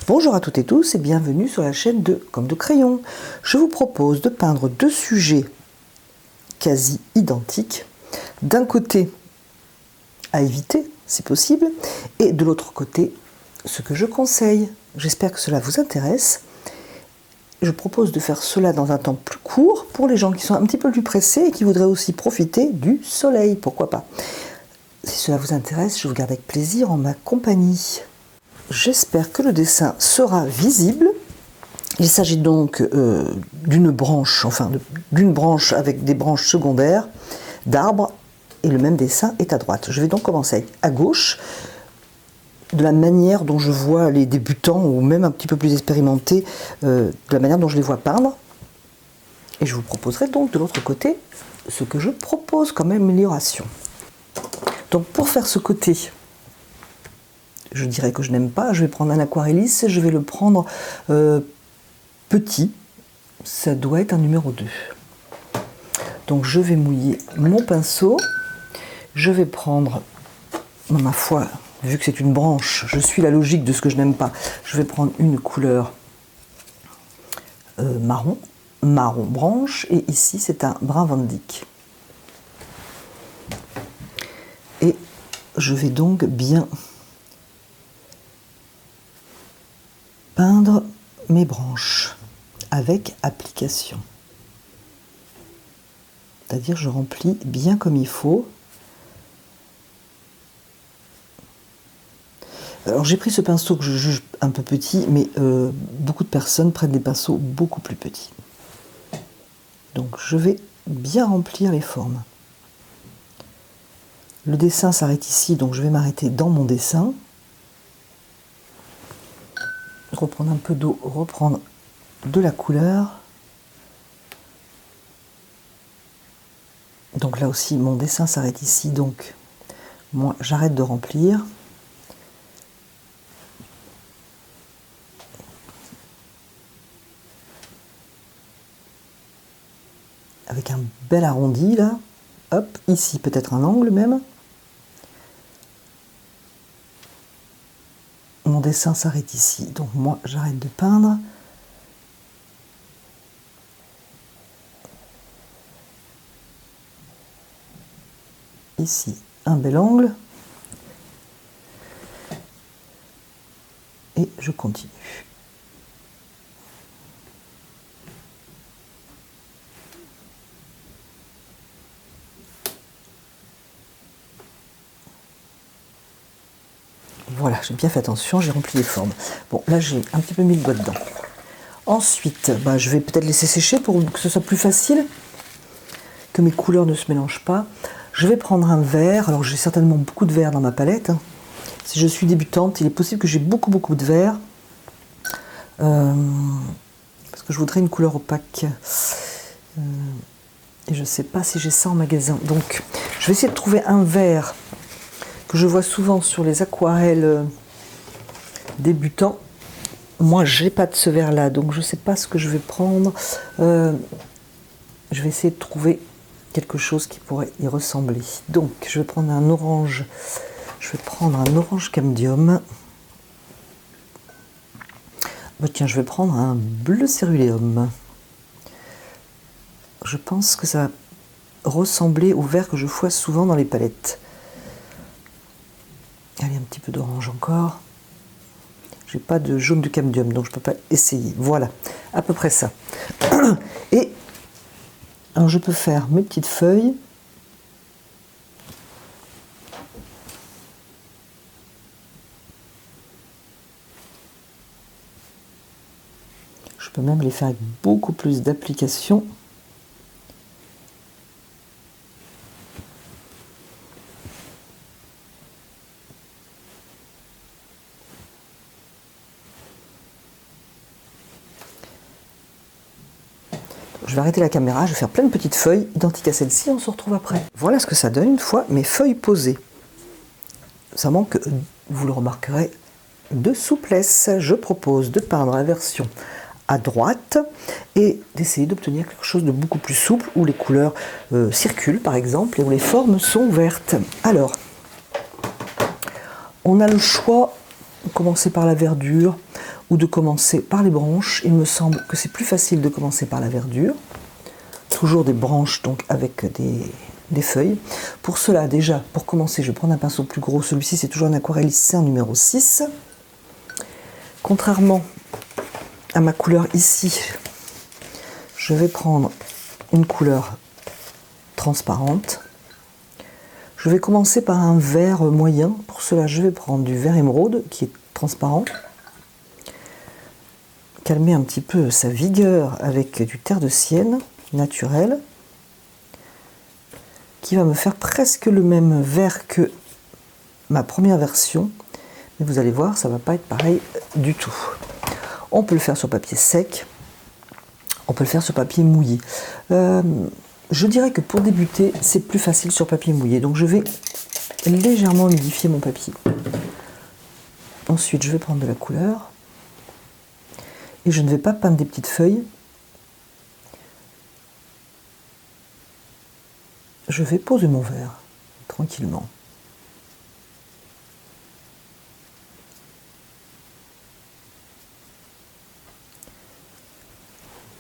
Bonjour à toutes et tous et bienvenue sur la chaîne de Comme de Crayon. Je vous propose de peindre deux sujets quasi identiques. D'un côté, à éviter si possible, et de l'autre côté, ce que je conseille. J'espère que cela vous intéresse. Je propose de faire cela dans un temps plus court pour les gens qui sont un petit peu plus pressés et qui voudraient aussi profiter du soleil, pourquoi pas. Si cela vous intéresse, je vous garde avec plaisir en ma compagnie. J'espère que le dessin sera visible. Il s'agit donc d'une branche, d'une branche avec des branches secondaires d'arbres, et le même dessin est à droite. Je vais donc commencer à gauche, de la manière dont je vois les débutants, ou même un petit peu plus expérimentés, de la manière dont je les vois peindre. Et je vous proposerai donc de l'autre côté ce que je propose comme amélioration. Donc pour faire ce côté, je dirais que je n'aime pas, je vais prendre un aquarelliste, je vais le prendre petit, ça doit être un numéro 2. Donc je vais mouiller mon pinceau, je vais prendre, ma foi, vu que c'est une branche, je suis la logique de ce que je n'aime pas, je vais prendre une couleur marron branche, et ici c'est un brun Van Dyck. Et je vais donc bien peindre mes branches avec application. C'est-à-dire je remplis bien comme il faut. Alors j'ai pris ce pinceau que je juge un peu petit, mais beaucoup de personnes prennent des pinceaux beaucoup plus petits. Donc je vais bien remplir les formes. Le dessin s'arrête ici, donc je vais m'arrêter dans mon dessin. Reprendre un peu d'eau, reprendre de la couleur. Donc là aussi, mon dessin s'arrête ici, donc moi j'arrête de remplir. Avec un bel arrondi là, hop, ici peut-être un angle même. Mon dessin s'arrête ici, donc moi j'arrête de peindre. Ici un bel angle. Et je continue. Voilà, j'ai bien fait attention, j'ai rempli les formes. Bon, là j'ai un petit peu mis le doigt dedans. Ensuite, je vais peut-être laisser sécher pour que ce soit plus facile, que mes couleurs ne se mélangent pas. Je vais prendre un vert, alors j'ai certainement beaucoup de vert dans ma palette. Si je suis débutante, il est possible que j'ai beaucoup de vert. Parce que je voudrais une couleur opaque. Et je ne sais pas si j'ai ça en magasin. Donc, je vais essayer de trouver un vert que je vois souvent sur les aquarelles débutants. Moi, je n'ai pas de ce vert-là, donc je ne sais pas ce que je vais prendre. Je vais essayer de trouver quelque chose qui pourrait y ressembler. Donc, je vais prendre un orange. Je vais prendre un orange camdium. Tiens, je vais prendre un bleu céruléum. Je pense que ça va ressembler au vert que je vois souvent dans les palettes. Allez, un petit peu d'orange encore. J'ai pas de jaune de camdium, donc je peux pas essayer. Voilà, à peu près ça. Et alors je peux faire mes petites feuilles. Je peux même les faire avec beaucoup plus d'application. Je vais arrêter la caméra, je vais faire plein de petites feuilles identiques à celle-ci, on se retrouve après. Voilà ce que ça donne une fois mes feuilles posées. Ça manque, vous le remarquerez, de souplesse. Je propose de peindre la version à droite et d'essayer d'obtenir quelque chose de beaucoup plus souple, où les couleurs circulent par exemple, et où les formes sont vertes. Alors, on a le choix, commencer par la verdure, ou de commencer par les branches. Il me semble que c'est plus facile de commencer par la verdure. Toujours des branches, donc avec des feuilles. Pour cela, déjà, pour commencer, je vais prendre un pinceau plus gros. Celui-ci, c'est toujours un aquarelliste, c'est un numéro 6. Contrairement à ma couleur ici, je vais prendre une couleur transparente. Je vais commencer par un vert moyen. Pour cela, je vais prendre du vert émeraude qui est transparent. Calmer un petit peu sa vigueur avec du terre de sienne naturel qui va me faire presque le même vert que ma première version. Mais vous allez voir, ça ne va pas être pareil du tout. On peut le faire sur papier sec, on peut le faire sur papier mouillé. Je dirais que pour débuter, c'est plus facile sur papier mouillé. Donc je vais légèrement humidifier mon papier. Ensuite, je vais prendre de la couleur. Et je ne vais pas peindre des petites feuilles. Je vais poser mon verre, tranquillement.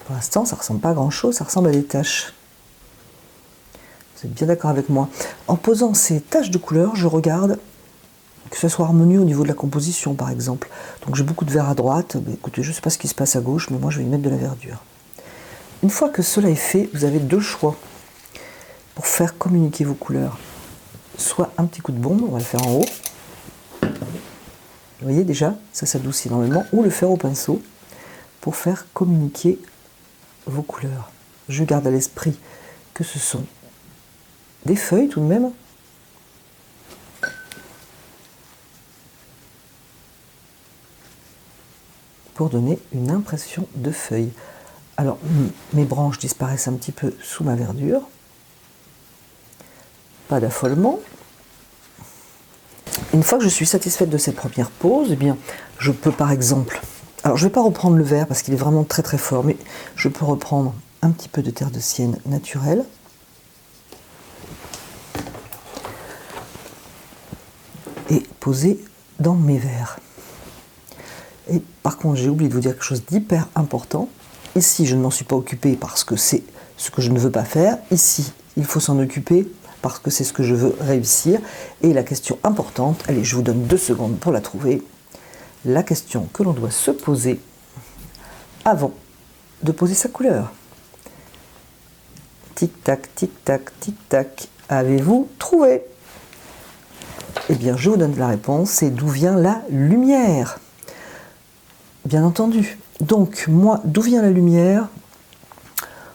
Pour l'instant, ça ne ressemble pas à grand-chose, ça ressemble à des taches. Vous êtes bien d'accord avec moi. En posant ces taches de couleur, je regarde que ce soit harmonieux au niveau de la composition, par exemple. Donc j'ai beaucoup de vert à droite. Mais écoutez, je ne sais pas ce qui se passe à gauche, mais moi je vais y mettre de la verdure. Une fois que cela est fait, vous avez deux choix pour faire communiquer vos couleurs. Soit un petit coup de bombe, on va le faire en haut. Vous voyez déjà, ça s'adoucit énormément. Ou le faire au pinceau pour faire communiquer vos couleurs. Je garde à l'esprit que ce sont des feuilles tout de même. Pour donner une impression de feuilles. Alors, mes branches disparaissent un petit peu sous ma verdure. Pas d'affolement. Une fois que je suis satisfaite de cette première pose, eh bien, je peux par exemple... Alors, je ne vais pas reprendre le vert parce qu'il est vraiment très très fort, mais je peux reprendre un petit peu de terre de sienne naturelle. Et poser dans mes verres. Et par contre, j'ai oublié de vous dire quelque chose d'hyper important. Ici, je ne m'en suis pas occupée parce que c'est ce que je ne veux pas faire. Ici, il faut s'en occuper parce que c'est ce que je veux réussir. Et la question importante, allez, je vous donne 2 secondes pour la trouver. La question que l'on doit se poser avant de poser sa couleur. Tic-tac, tic-tac, tic-tac. Avez-vous trouvé? Eh bien, je vous donne la réponse. C'est d'où vient la lumière? Bien entendu. Donc, moi, d'où vient la lumière?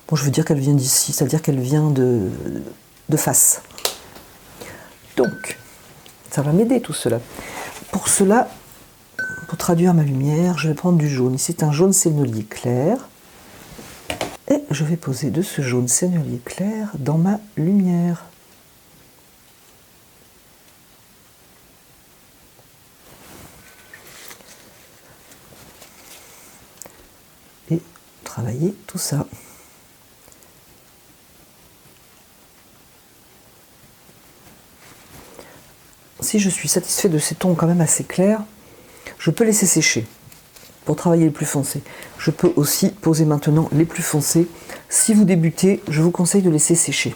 Bon, je veux dire qu'elle vient d'ici, c'est-à-dire qu'elle vient de face. Donc, ça va m'aider tout cela. Pour cela, pour traduire ma lumière, je vais prendre du jaune. Ici, c'est un jaune sennelier clair. Et je vais poser de ce jaune sennelier clair dans ma lumière. Et travailler tout ça. Si je suis satisfait de ces tons quand même assez clairs, je peux laisser sécher pour travailler les plus foncés. Je peux aussi poser maintenant les plus foncés. Si vous débutez, je vous conseille de laisser sécher.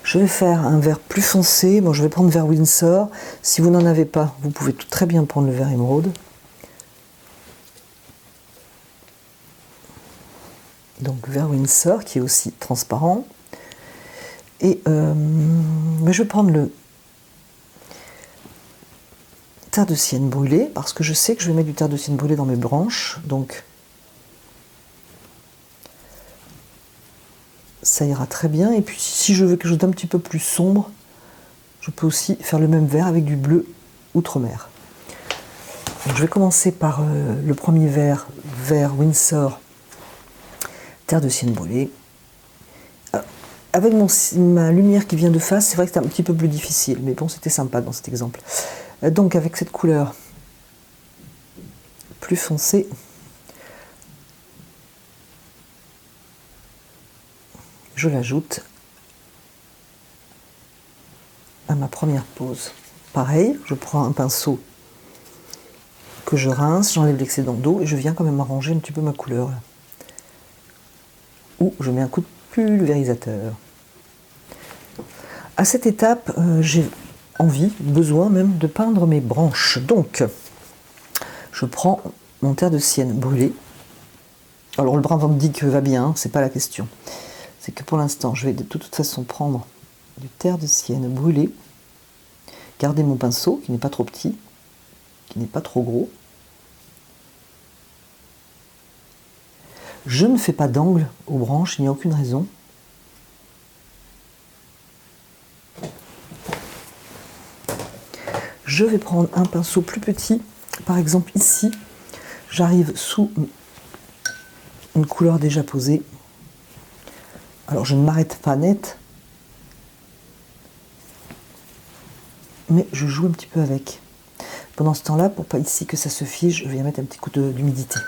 Je vais faire un vert plus foncé. Bon, je vais prendre vert Winsor. Si vous n'en avez pas, vous pouvez très bien prendre le vert émeraude. Donc vert Winsor qui est aussi transparent. Et je vais prendre le terre de sienne brûlée, parce que je sais que je vais mettre du terre de sienne brûlée dans mes branches, donc ça ira très bien. Et puis si je veux quelque chose d'un petit peu plus sombre, je peux aussi faire le même vert avec du bleu outre-mer. Je vais commencer par le premier vert Winsor, terre de sienne brûlée. Avec ma lumière qui vient de face, c'est vrai que c'est un petit peu plus difficile, mais bon, c'était sympa dans cet exemple. Donc avec cette couleur plus foncée, je l'ajoute à ma première pose. Pareil, je prends un pinceau que je rince, j'enlève l'excédent d'eau et je viens quand même arranger un petit peu ma couleur. Là. Ou je mets un coup de pulvérisateur. À cette étape, j'ai besoin même de peindre mes branches. Donc, je prends mon terre de sienne brûlé. Alors le brun Van Dyck va bien, c'est pas la question. C'est que pour l'instant, je vais de toute façon prendre du terre de sienne brûlé, garder mon pinceau qui n'est pas trop petit, qui n'est pas trop gros. Je ne fais pas d'angle aux branches, il n'y a aucune raison. Je vais prendre un pinceau plus petit, par exemple ici, j'arrive sous une couleur déjà posée. Alors je ne m'arrête pas net, mais je joue un petit peu avec. Pendant ce temps-là, pour pas ici que ça se fige, je vais y mettre un petit coup d'humidité.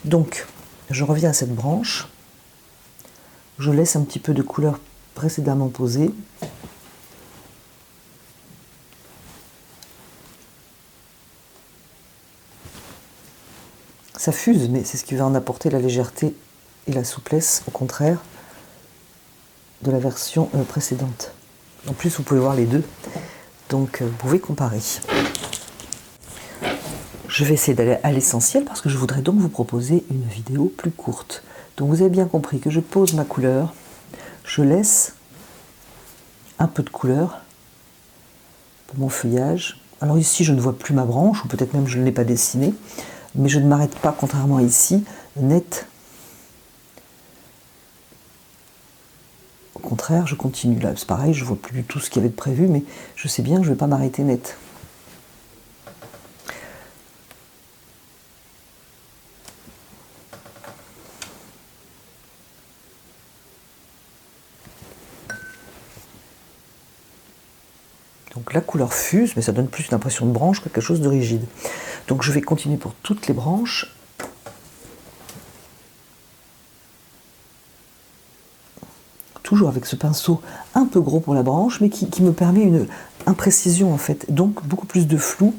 Donc, je reviens à cette branche, je laisse un petit peu de couleur précédemment posée. Ça fuse, mais c'est ce qui va en apporter la légèreté et la souplesse, au contraire, de la version précédente. En plus, vous pouvez voir les deux, donc vous pouvez comparer. Je vais essayer d'aller à l'essentiel parce que je voudrais donc vous proposer une vidéo plus courte. Donc vous avez bien compris que je pose ma couleur, je laisse un peu de couleur pour mon feuillage. Alors ici, je ne vois plus ma branche, ou peut-être même je ne l'ai pas dessinée, mais je ne m'arrête pas, contrairement à ici, net. Au contraire, je continue. Là, c'est pareil, je ne vois plus du tout ce qu'il y avait de prévu, mais je sais bien que je ne vais pas m'arrêter net. Donc la couleur fuse, mais ça donne plus l'impression de branche que quelque chose de rigide. Donc je vais continuer pour toutes les branches. Toujours avec ce pinceau un peu gros pour la branche, mais qui me permet une imprécision en fait, donc beaucoup plus de flou.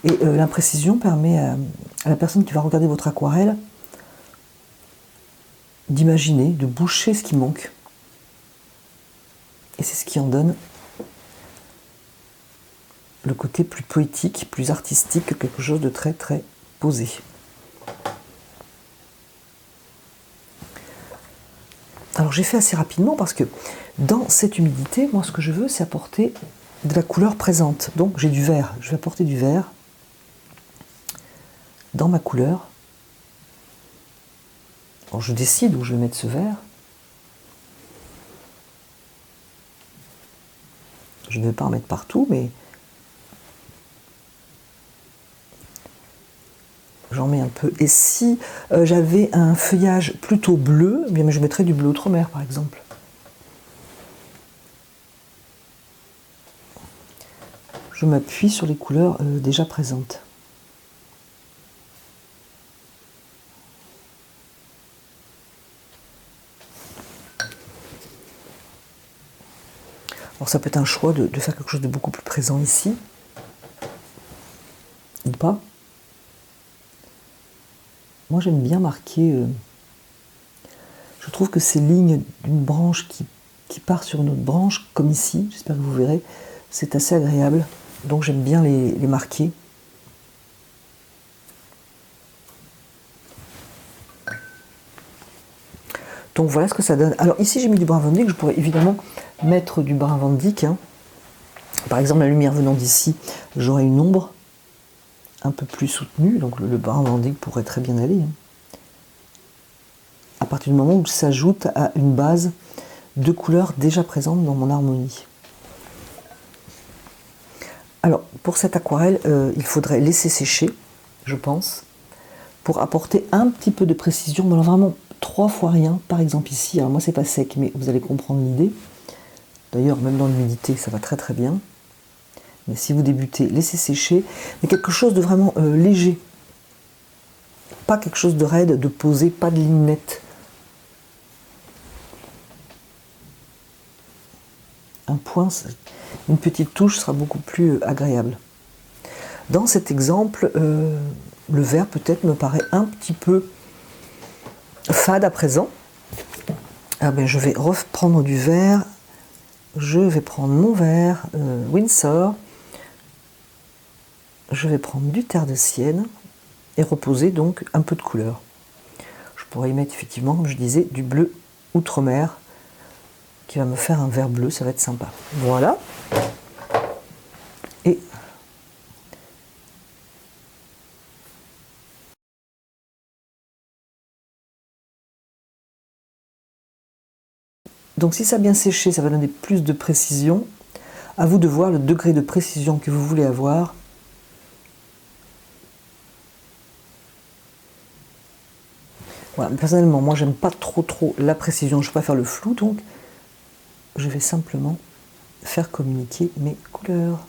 Et l'imprécision permet à la personne qui va regarder votre aquarelle d'imaginer, de boucher ce qui manque. Et c'est ce qui en donne le côté plus poétique, plus artistique, que quelque chose de très très posé. Alors j'ai fait assez rapidement parce que dans cette humidité, moi ce que je veux c'est apporter de la couleur présente. Donc j'ai du vert, je vais apporter du vert dans ma couleur. Alors je décide où je vais mettre ce vert. Je ne vais pas en mettre partout, mais j'en mets un peu. Et si j'avais un feuillage plutôt bleu, eh bien je mettrais du bleu outre-mer par exemple. Je m'appuie sur les couleurs déjà présentes. Alors ça peut être un choix de faire quelque chose de beaucoup plus présent ici, ou pas. Moi j'aime bien marquer, je trouve que ces lignes d'une branche qui part sur une autre branche, comme ici, j'espère que vous verrez, c'est assez agréable, donc j'aime bien les marquer. Donc voilà ce que ça donne. Alors ici j'ai mis du brun Van Dyck, je pourrais évidemment mettre du brun Van Dyck. Hein. Par exemple la lumière venant d'ici, j'aurais une ombre un peu plus soutenue, donc le brun Van Dyck pourrait très bien aller. Hein. À partir du moment où il s'ajoute à une base de couleurs déjà présentes dans mon harmonie. Alors pour cette aquarelle, il faudrait laisser sécher, je pense, pour apporter un petit peu de précision, mais alors vraiment 3 fois rien, par exemple ici, alors moi c'est pas sec, mais vous allez comprendre l'idée. D'ailleurs, même dans l'humidité, ça va très très bien. Mais si vous débutez, laissez sécher, mais quelque chose de vraiment léger. Pas quelque chose de raide, de posé, pas de ligne nette. Un point, une petite touche sera beaucoup plus agréable. Dans cet exemple, le vert peut-être me paraît un petit peu fade à présent. Ah ben, je vais reprendre du vert. Je vais prendre mon vert Winsor. Je vais prendre du terre de Sienne et reposer donc un peu de couleur. Je pourrais y mettre effectivement, comme je disais, du bleu Outre-mer qui va me faire un vert bleu, ça va être sympa. Voilà. Et donc si ça a bien séché, ça va donner plus de précision. À vous de voir le degré de précision que vous voulez avoir. Voilà, personnellement, moi j'aime pas trop la précision, je préfère le flou, donc je vais simplement faire communiquer mes couleurs.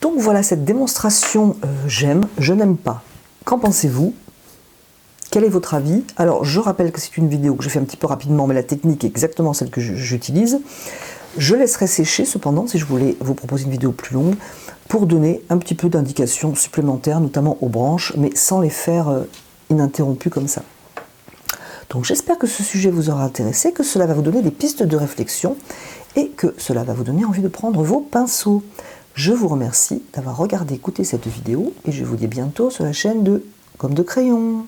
Donc voilà cette démonstration, j'aime, je n'aime pas. Qu'en pensez-vous? Quel est votre avis? Alors je rappelle que c'est une vidéo que je fais un petit peu rapidement, mais la technique est exactement celle que j'utilise. Je laisserai sécher cependant si je voulais vous proposer une vidéo plus longue pour donner un petit peu d'indications supplémentaires, notamment aux branches, mais sans les faire ininterrompues comme ça. Donc j'espère que ce sujet vous aura intéressé, que cela va vous donner des pistes de réflexion et que cela va vous donner envie de prendre vos pinceaux. Je vous remercie d'avoir regardé, écouté cette vidéo et je vous dis à bientôt sur la chaîne de Comme de Crayon.